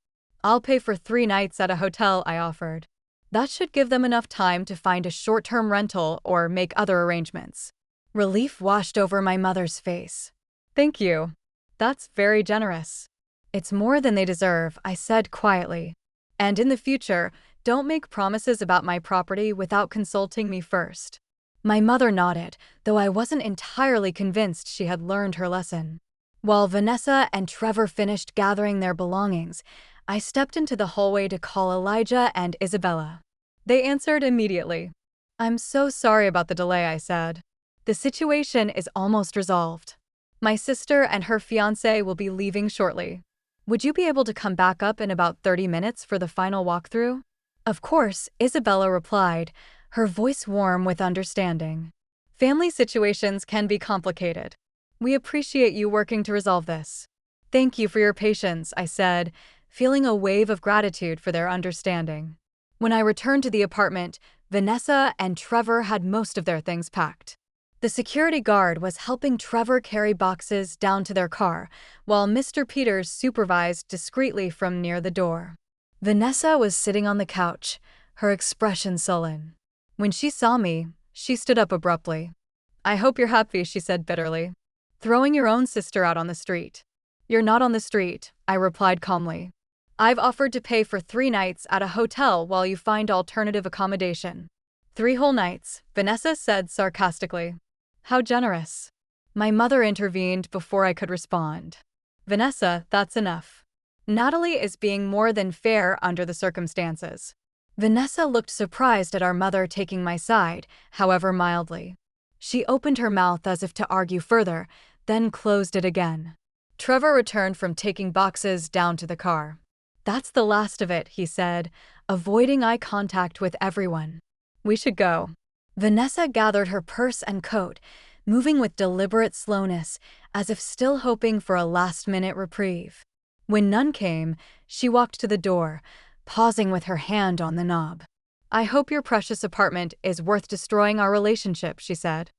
I'll pay for 3 nights at a hotel, I offered. That should give them enough time to find a short-term rental or make other arrangements. Relief washed over my mother's face. Thank you. That's very generous. It's more than they deserve, I said quietly. And in the future, don't make promises about my property without consulting me first. My mother nodded, though I wasn't entirely convinced she had learned her lesson. While Vanessa and Trevor finished gathering their belongings, I stepped into the hallway to call Elijah and Isabella. They answered immediately. I'm so sorry about the delay, I said. The situation is almost resolved. My sister and her fiancé will be leaving shortly. Would you be able to come back up in about 30 minutes for the final walkthrough? Of course, Isabella replied, her voice warm with understanding. Family situations can be complicated. We appreciate you working to resolve this. Thank you for your patience, I said, feeling a wave of gratitude for their understanding. When I returned to the apartment, Vanessa and Trevor had most of their things packed. The security guard was helping Trevor carry boxes down to their car, while Mr. Peters supervised discreetly from near the door. Vanessa was sitting on the couch, her expression sullen. When she saw me, she stood up abruptly. I hope you're happy, she said bitterly. Throwing your own sister out on the street. You're not on the street, I replied calmly. I've offered to pay for 3 nights at a hotel while you find alternative accommodation. 3 whole nights, Vanessa said sarcastically. How generous. My mother intervened before I could respond. Vanessa, that's enough. Natalie is being more than fair under the circumstances. Vanessa looked surprised at our mother taking my side, however mildly. She opened her mouth as if to argue further, then closed it again. Trevor returned from taking boxes down to the car. That's the last of it, he said, avoiding eye contact with everyone. We should go. Vanessa gathered her purse and coat, moving with deliberate slowness, as if still hoping for a last-minute reprieve. When none came, she walked to the door, pausing with her hand on the knob. I hope your precious apartment is worth destroying our relationship, she said.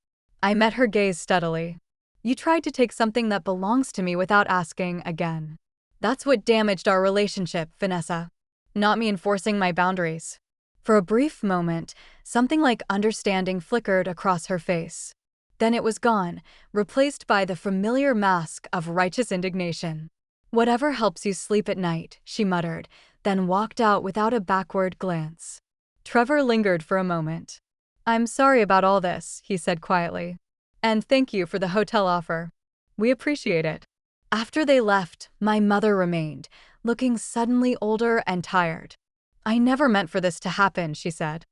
I met her gaze steadily. You tried to take something that belongs to me without asking again. That's what damaged our relationship, Vanessa. Not me enforcing my boundaries. For a brief moment, something like understanding flickered across her face. Then it was gone, replaced by the familiar mask of righteous indignation. "Whatever helps you sleep at night," she muttered, then walked out without a backward glance. Trevor lingered for a moment. "I'm sorry about all this," he said quietly. "And thank you for the hotel offer. We appreciate it." After they left, my mother remained, looking suddenly older and tired. "I never meant for this to happen," she said.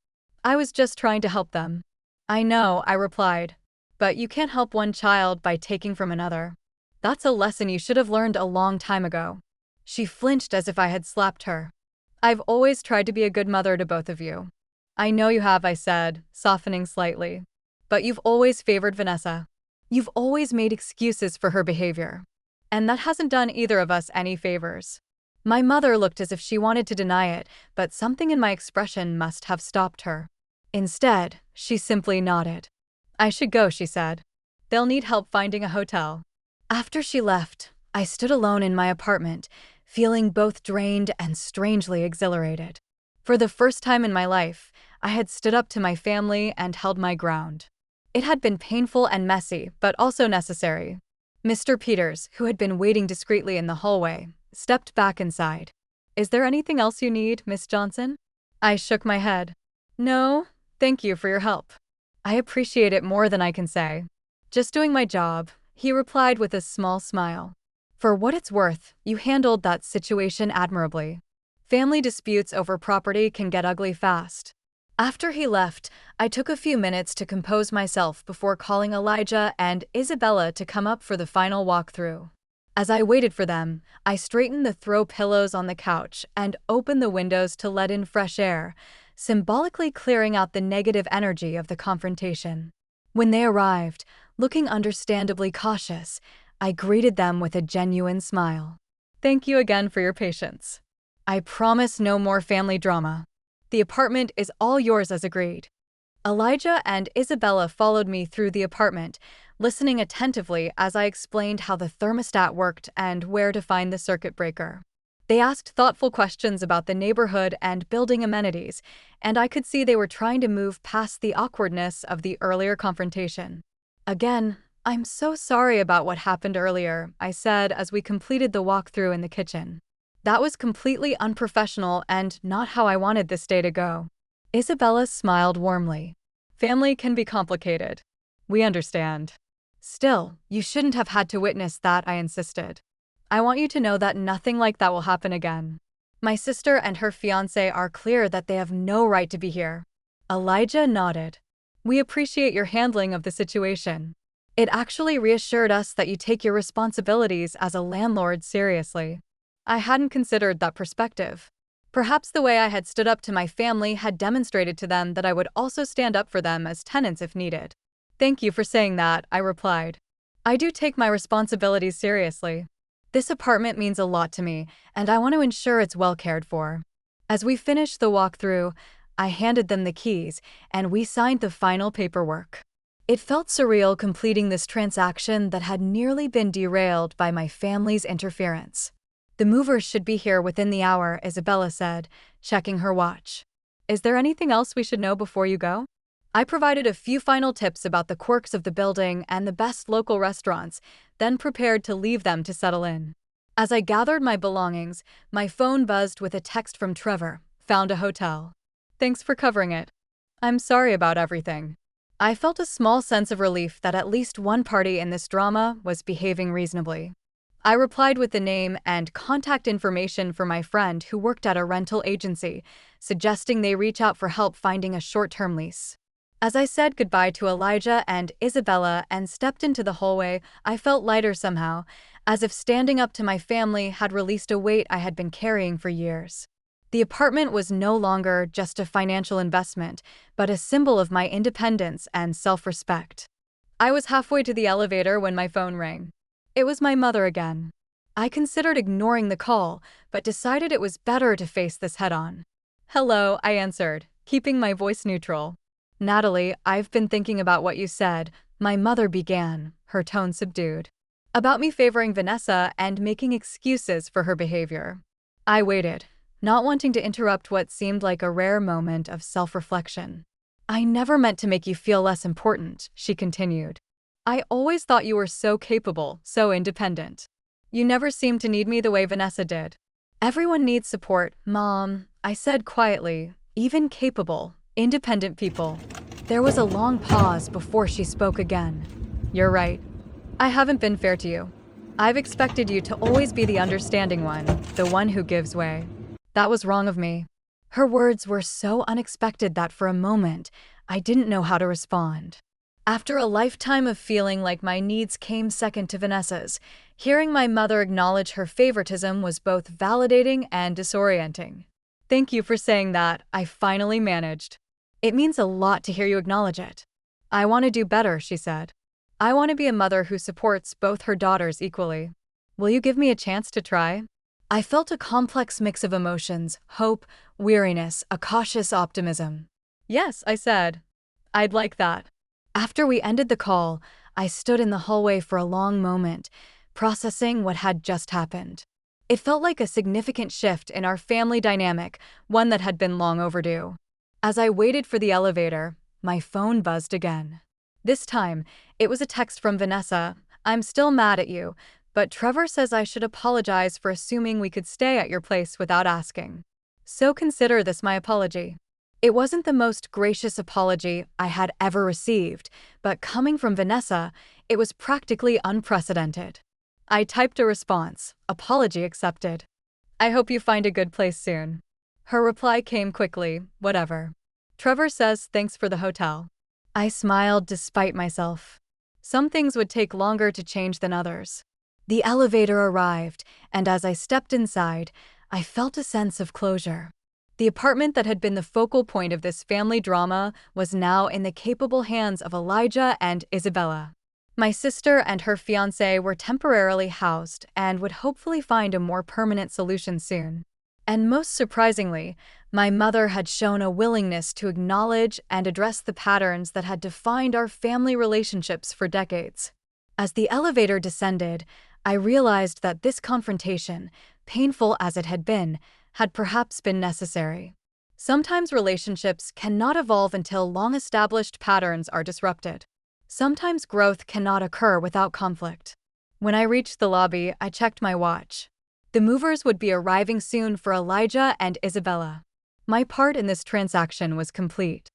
"I was just trying to help them." "I know," I replied. "But you can't help one child by taking from another. That's a lesson you should have learned a long time ago." She flinched as if I had slapped her. "I've always tried to be a good mother to both of you." "I know you have," I said, softening slightly. "But you've always favored Vanessa. You've always made excuses for her behavior. And that hasn't done either of us any favors." My mother looked as if she wanted to deny it, but something in my expression must have stopped her. Instead, she simply nodded. "I should go," she said. "They'll need help finding a hotel." After she left, I stood alone in my apartment, feeling both drained and strangely exhilarated. For the first time in my life, I had stood up to my family and held my ground. It had been painful and messy, but also necessary. Mr. Peters, who had been waiting discreetly in the hallway, stepped back inside. "Is there anything else you need, Miss Johnson?" I shook my head. "No, thank you for your help. I appreciate it more than I can say. Just doing my job," he replied with a small smile. "For what it's worth, you handled that situation admirably. Family disputes over property can get ugly fast." After he left, I took a few minutes to compose myself before calling Elijah and Isabella to come up for the final walkthrough. As I waited for them, I straightened the throw pillows on the couch and opened the windows to let in fresh air, symbolically clearing out the negative energy of the confrontation. When they arrived, looking understandably cautious, I greeted them with a genuine smile. "Thank you again for your patience. I promise no more family drama. The apartment is all yours as agreed." Elijah and Isabella followed me through the apartment, listening attentively as I explained how the thermostat worked and where to find the circuit breaker. They asked thoughtful questions about the neighborhood and building amenities, and I could see they were trying to move past the awkwardness of the earlier confrontation. "Again, I'm so sorry about what happened earlier," I said as we completed the walkthrough in the kitchen. "That was completely unprofessional and not how I wanted this day to go." Isabella smiled warmly. "Family can be complicated. We understand." "Still, you shouldn't have had to witness that," I insisted. "I want you to know that nothing like that will happen again. My sister and her fiancé are clear that they have no right to be here." Elijah nodded. "We appreciate your handling of the situation. It actually reassured us that you take your responsibilities as a landlord seriously." I hadn't considered that perspective. Perhaps the way I had stood up to my family had demonstrated to them that I would also stand up for them as tenants if needed. "Thank you for saying that," I replied. "I do take my responsibilities seriously. This apartment means a lot to me, and I want to ensure it's well cared for." As we finished the walkthrough, I handed them the keys, and we signed the final paperwork. It felt surreal completing this transaction that had nearly been derailed by my family's interference. "The movers should be here within the hour," Isabella said, checking her watch. "Is there anything else we should know before you go?" I provided a few final tips about the quirks of the building and the best local restaurants, then prepared to leave them to settle in. As I gathered my belongings, my phone buzzed with a text from Trevor. "Found a hotel. Thanks for covering it. I'm sorry about everything." I felt a small sense of relief that at least one party in this drama was behaving reasonably. I replied with the name and contact information for my friend who worked at a rental agency, suggesting they reach out for help finding a short-term lease. As I said goodbye to Elijah and Isabella and stepped into the hallway, I felt lighter somehow, as if standing up to my family had released a weight I had been carrying for years. The apartment was no longer just a financial investment, but a symbol of my independence and self-respect. I was halfway to the elevator when my phone rang. It was my mother again. I considered ignoring the call, but decided it was better to face this head-on. "Hello," I answered, keeping my voice neutral. "Natalie, I've been thinking about what you said," my mother began, her tone subdued. "About me favoring Vanessa and making excuses for her behavior." I waited. not wanting to interrupt what seemed like a rare moment of self-reflection. "I never meant to make you feel less important," she continued. "I always thought you were so capable, so independent. You never seemed to need me the way Vanessa did." "Everyone needs support, Mom," I said quietly, "even capable, independent people." There was a long pause before she spoke again. "You're right. I haven't been fair to you. I've expected you to always be the understanding one, the one who gives way. That was wrong of me." Her words were so unexpected that for a moment, I didn't know how to respond. After a lifetime of feeling like my needs came second to Vanessa's, hearing my mother acknowledge her favoritism was both validating and disorienting. "Thank you for saying that," I finally managed. "It means a lot to hear you acknowledge it." "I want to do better," she said. "I want to be a mother who supports both her daughters equally. Will you give me a chance to try?" I felt a complex mix of emotions: hope, weariness, a cautious optimism. "Yes," I said. "I'd like that." After we ended the call, I stood in the hallway for a long moment, processing what had just happened. It felt like a significant shift in our family dynamic, one that had been long overdue. As I waited for the elevator, my phone buzzed again. This time, it was a text from Vanessa. "I'm still mad at you, but Trevor says I should apologize for assuming we could stay at your place without asking. So consider this my apology." It wasn't the most gracious apology I had ever received, but coming from Vanessa, it was practically unprecedented. I typed a response: "Apology accepted. I hope you find a good place soon." Her reply came quickly: "Whatever. Trevor says thanks for the hotel." I smiled despite myself. Some things would take longer to change than others. The elevator arrived, and as I stepped inside, I felt a sense of closure. The apartment that had been the focal point of this family drama was now in the capable hands of Elijah and Isabella. My sister and her fiancé were temporarily housed and would hopefully find a more permanent solution soon. And most surprisingly, my mother had shown a willingness to acknowledge and address the patterns that had defined our family relationships for decades. As the elevator descended, I realized that this confrontation, painful as it had perhaps been necessary. Sometimes relationships cannot evolve until long-established patterns are disrupted. Sometimes growth cannot occur without conflict. When I reached the lobby, I checked my watch. The movers would be arriving soon for Elijah and Isabella. My part in this transaction was complete.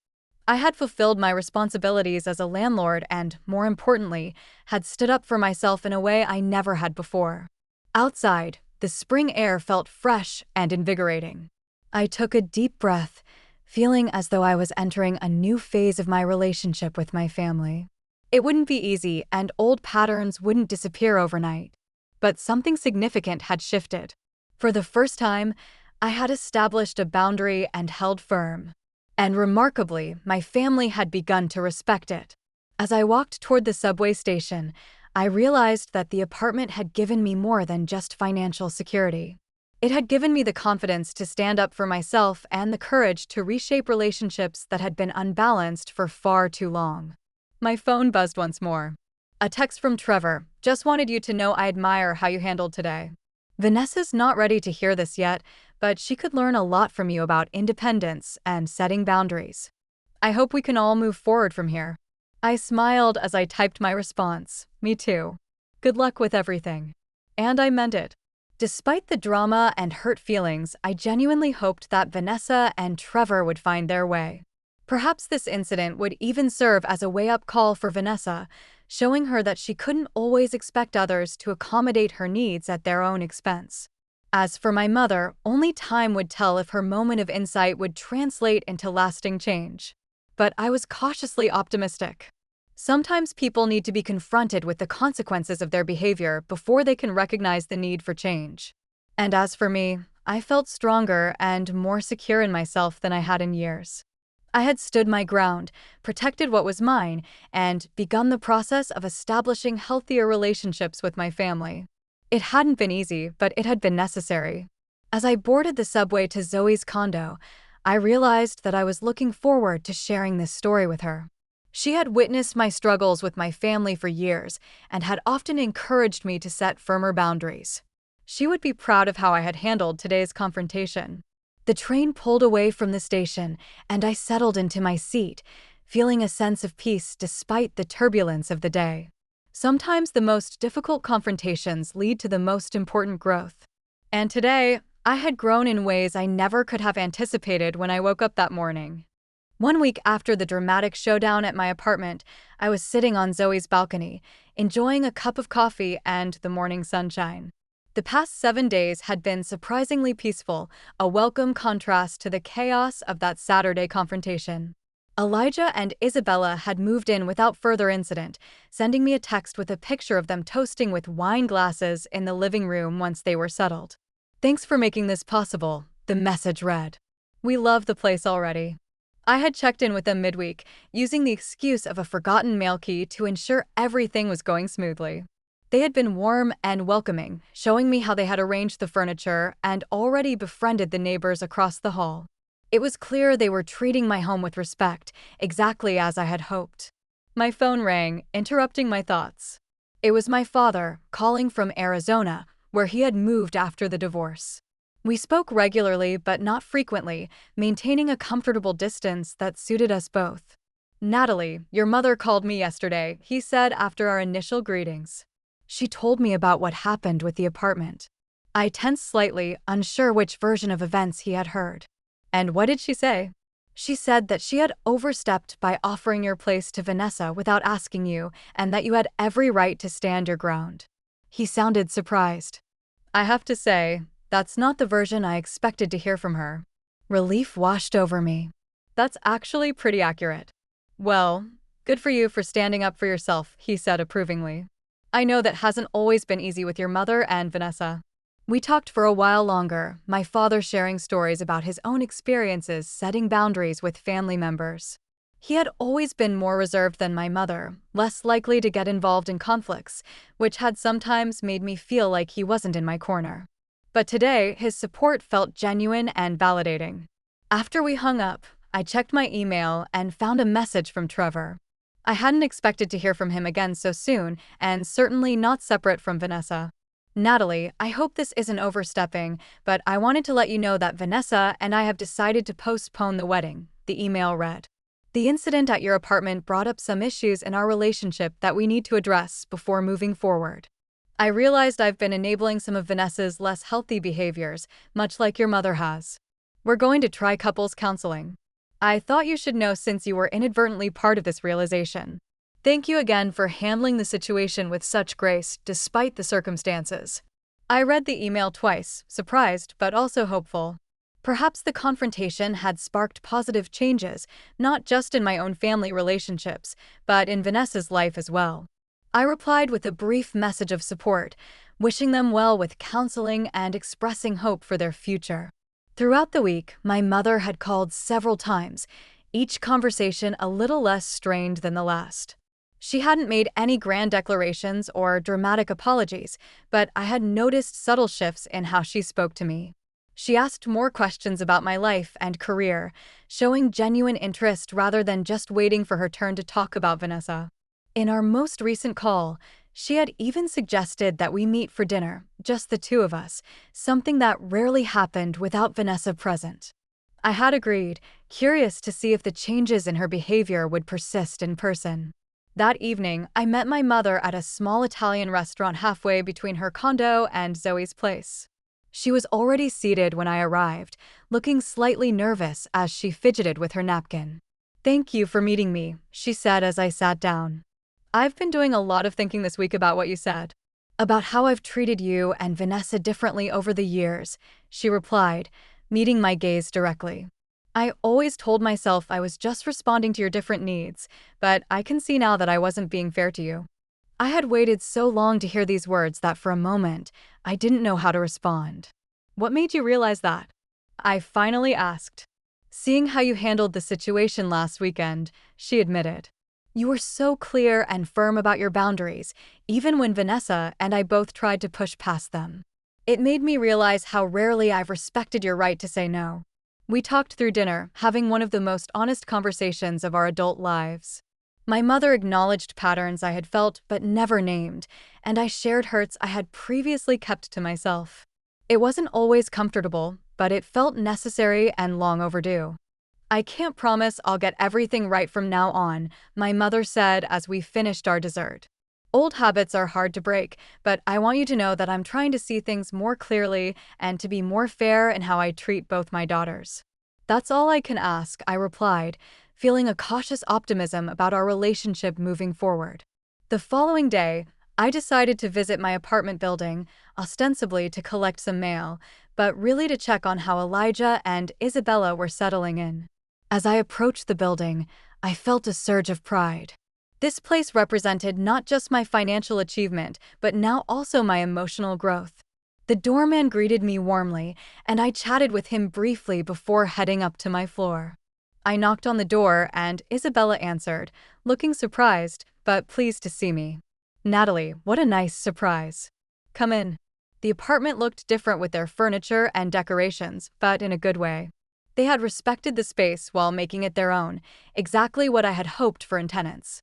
I had fulfilled my responsibilities as a landlord and, more importantly, had stood up for myself in a way I never had before. Outside, the spring air felt fresh and invigorating. I took a deep breath, feeling as though I was entering a new phase of my relationship with my family. It wouldn't be easy, and old patterns wouldn't disappear overnight. But something significant had shifted. For the first time, I had established a boundary and held firm. And remarkably, my family had begun to respect it. As I walked toward the subway station, I realized that the apartment had given me more than just financial security. It had given me the confidence to stand up for myself and the courage to reshape relationships that had been unbalanced for far too long. My phone buzzed once more. A text from Trevor: "Just wanted you to know I admire how you handled today. Vanessa's not ready to hear this yet, but she could learn a lot from you about independence and setting boundaries. I hope we can all move forward from here." I smiled as I typed my response: "Me too. Good luck with everything." And I meant it. Despite the drama and hurt feelings, I genuinely hoped that Vanessa and Trevor would find their way. Perhaps this incident would even serve as a wake-up call for Vanessa, showing her that she couldn't always expect others to accommodate her needs at their own expense. As for my mother, only time would tell if her moment of insight would translate into lasting change. But I was cautiously optimistic. Sometimes people need to be confronted with the consequences of their behavior before they can recognize the need for change. And as for me, I felt stronger and more secure in myself than I had in years. I had stood my ground, protected what was mine, and begun the process of establishing healthier relationships with my family. It hadn't been easy, but it had been necessary. As I boarded the subway to Zoe's condo, I realized that I was looking forward to sharing this story with her. She had witnessed my struggles with my family for years and had often encouraged me to set firmer boundaries. She would be proud of how I had handled today's confrontation. The train pulled away from the station, and I settled into my seat, feeling a sense of peace despite the turbulence of the day. Sometimes the most difficult confrontations lead to the most important growth. And today, I had grown in ways I never could have anticipated when I woke up that morning. One week after the dramatic showdown at my apartment, I was sitting on Zoe's balcony, enjoying a cup of coffee and the morning sunshine. The past 7 days had been surprisingly peaceful, a welcome contrast to the chaos of that Saturday confrontation. Elijah and Isabella had moved in without further incident, sending me a text with a picture of them toasting with wine glasses in the living room once they were settled. "Thanks for making this possible," the message read. "We love the place already." I had checked in with them midweek, using the excuse of a forgotten mail key to ensure everything was going smoothly. They had been warm and welcoming, showing me how they had arranged the furniture and already befriended the neighbors across the hall. It was clear they were treating my home with respect, exactly as I had hoped. My phone rang, interrupting my thoughts. It was my father, calling from Arizona, where he had moved after the divorce. We spoke regularly but not frequently, maintaining a comfortable distance that suited us both. "Natalie, your mother called me yesterday," he said after our initial greetings. "She told me about what happened with the apartment." I tensed slightly, unsure which version of events he had heard. "And what did she say?" "She said that she had overstepped by offering your place to Vanessa without asking you, and that you had every right to stand your ground." He sounded surprised. I have to say, that's not the version I expected to hear from her. Relief washed over me. "That's actually pretty accurate." "Well, good for you for standing up for yourself," he said approvingly. "I know that hasn't always been easy with your mother and Vanessa." We talked for a while longer, my father sharing stories about his own experiences setting boundaries with family members. He had always been more reserved than my mother, less likely to get involved in conflicts, which had sometimes made me feel like he wasn't in my corner. But today, his support felt genuine and validating. After we hung up, I checked my email and found a message from Trevor. I hadn't expected to hear from him again so soon, and certainly not separate from Vanessa. "Natalie, I hope this isn't overstepping, but I wanted to let you know that Vanessa and I have decided to postpone the wedding," the email read. "The incident at your apartment brought up some issues in our relationship that we need to address before moving forward. I realized I've been enabling some of Vanessa's less healthy behaviors, much like your mother has. We're going to try couples counseling. I thought you should know since you were inadvertently part of this realization. Thank you again for handling the situation with such grace, despite the circumstances." I read the email twice, surprised but also hopeful. Perhaps the confrontation had sparked positive changes, not just in my own family relationships, but in Vanessa's life as well. I replied with a brief message of support, wishing them well with counseling and expressing hope for their future. Throughout the week, my mother had called several times, each conversation a little less strained than the last. She hadn't made any grand declarations or dramatic apologies, but I had noticed subtle shifts in how she spoke to me. She asked more questions about my life and career, showing genuine interest rather than just waiting for her turn to talk about Vanessa. In our most recent call, she had even suggested that we meet for dinner, just the two of us, something that rarely happened without Vanessa present. I had agreed, curious to see if the changes in her behavior would persist in person. That evening, I met my mother at a small Italian restaurant halfway between her condo and Zoe's place. She was already seated when I arrived, looking slightly nervous as she fidgeted with her napkin. "Thank you for meeting me," she said as I sat down. "I've been doing a lot of thinking this week about what you said. About how I've treated you and Vanessa differently over the years," she replied, meeting my gaze directly. "I always told myself I was just responding to your different needs, but I can see now that I wasn't being fair to you." I had waited so long to hear these words that for a moment, I didn't know how to respond. "What made you realize that?" I finally asked. "Seeing how you handled the situation last weekend," she admitted. "You were so clear and firm about your boundaries, even when Vanessa and I both tried to push past them. It made me realize how rarely I've respected your right to say no." We talked through dinner, having one of the most honest conversations of our adult lives. My mother acknowledged patterns I had felt but never named, and I shared hurts I had previously kept to myself. It wasn't always comfortable, but it felt necessary and long overdue. "I can't promise I'll get everything right from now on," my mother said as we finished our dessert. "Old habits are hard to break, but I want you to know that I'm trying to see things more clearly and to be more fair in how I treat both my daughters." "That's all I can ask," I replied, feeling a cautious optimism about our relationship moving forward. The following day, I decided to visit my apartment building, ostensibly to collect some mail, but really to check on how Elijah and Isabella were settling in. As I approached the building, I felt a surge of pride. This place represented not just my financial achievement, but now also my emotional growth. The doorman greeted me warmly, and I chatted with him briefly before heading up to my floor. I knocked on the door, and Isabella answered, looking surprised, but pleased to see me. "Natalie, what a nice surprise. Come in." The apartment looked different with their furniture and decorations, but in a good way. They had respected the space while making it their own, exactly what I had hoped for in tenants.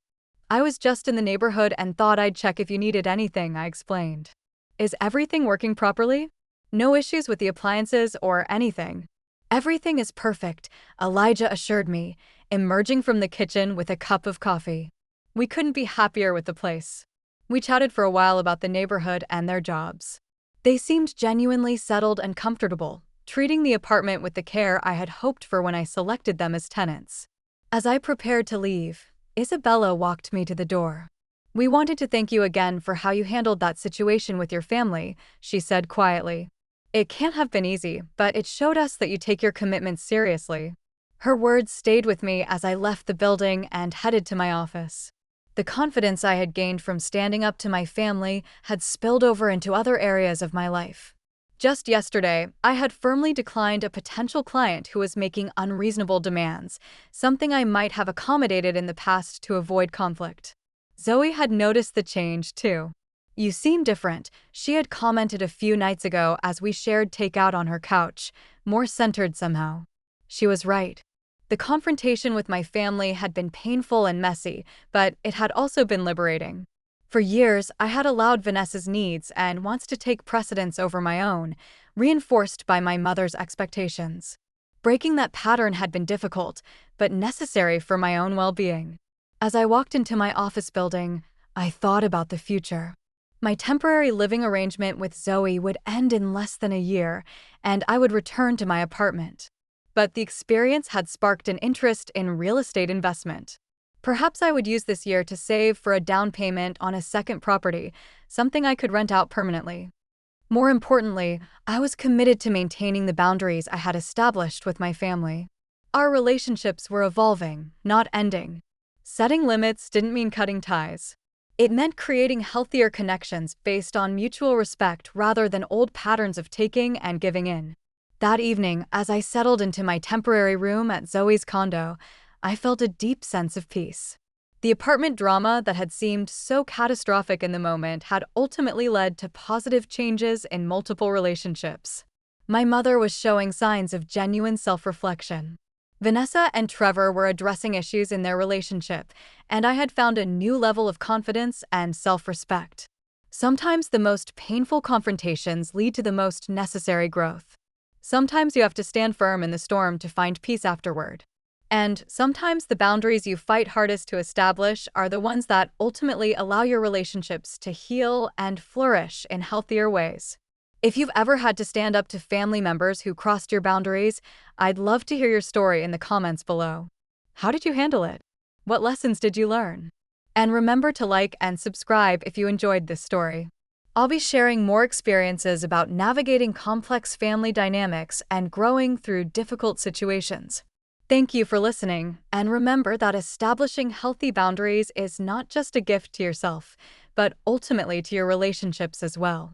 "I was just in the neighborhood and thought I'd check if you needed anything," I explained. "Is everything working properly? No issues with the appliances or anything?" "Everything is perfect," Elijah assured me, emerging from the kitchen with a cup of coffee. We couldn't be happier with the place. We chatted for a while about the neighborhood and their jobs. They seemed genuinely settled and comfortable, treating the apartment with the care I had hoped for when I selected them as tenants. As I prepared to leave, Isabella walked me to the door. "We wanted to thank you again for how you handled that situation with your family," she said quietly. "It can't have been easy, but it showed us that you take your commitments seriously." Her words stayed with me as I left the building and headed to my office. The confidence I had gained from standing up to my family had spilled over into other areas of my life. Just yesterday, I had firmly declined a potential client who was making unreasonable demands, something I might have accommodated in the past to avoid conflict. Zoe had noticed the change, too. "You seem different," she had commented a few nights ago as we shared takeout on her couch, more centered somehow. She was right. The confrontation with my family had been painful and messy, but it had also been liberating. For years, I had allowed Vanessa's needs and wants to take precedence over my own, reinforced by my mother's expectations. Breaking that pattern had been difficult, but necessary for my own well-being. As I walked into my office building, I thought about the future. My temporary living arrangement with Zoe would end in less than a year, and I would return to my apartment. But the experience had sparked an interest in real estate investment. Perhaps I would use this year to save for a down payment on a second property, something I could rent out permanently. More importantly, I was committed to maintaining the boundaries I had established with my family. Our relationships were evolving, not ending. Setting limits didn't mean cutting ties. It meant creating healthier connections based on mutual respect rather than old patterns of taking and giving in. That evening, as I settled into my temporary room at Zoe's condo, I felt a deep sense of peace. The apartment drama that had seemed so catastrophic in the moment had ultimately led to positive changes in multiple relationships. My mother was showing signs of genuine self-reflection. Vanessa and Trevor were addressing issues in their relationship, and I had found a new level of confidence and self-respect. Sometimes the most painful confrontations lead to the most necessary growth. Sometimes you have to stand firm in the storm to find peace afterward. And sometimes the boundaries you fight hardest to establish are the ones that ultimately allow your relationships to heal and flourish in healthier ways. If you've ever had to stand up to family members who crossed your boundaries, I'd love to hear your story in the comments below. How did you handle it? What lessons did you learn? And remember to like and subscribe if you enjoyed this story. I'll be sharing more experiences about navigating complex family dynamics and growing through difficult situations. Thank you for listening, and remember that establishing healthy boundaries is not just a gift to yourself, but ultimately to your relationships as well.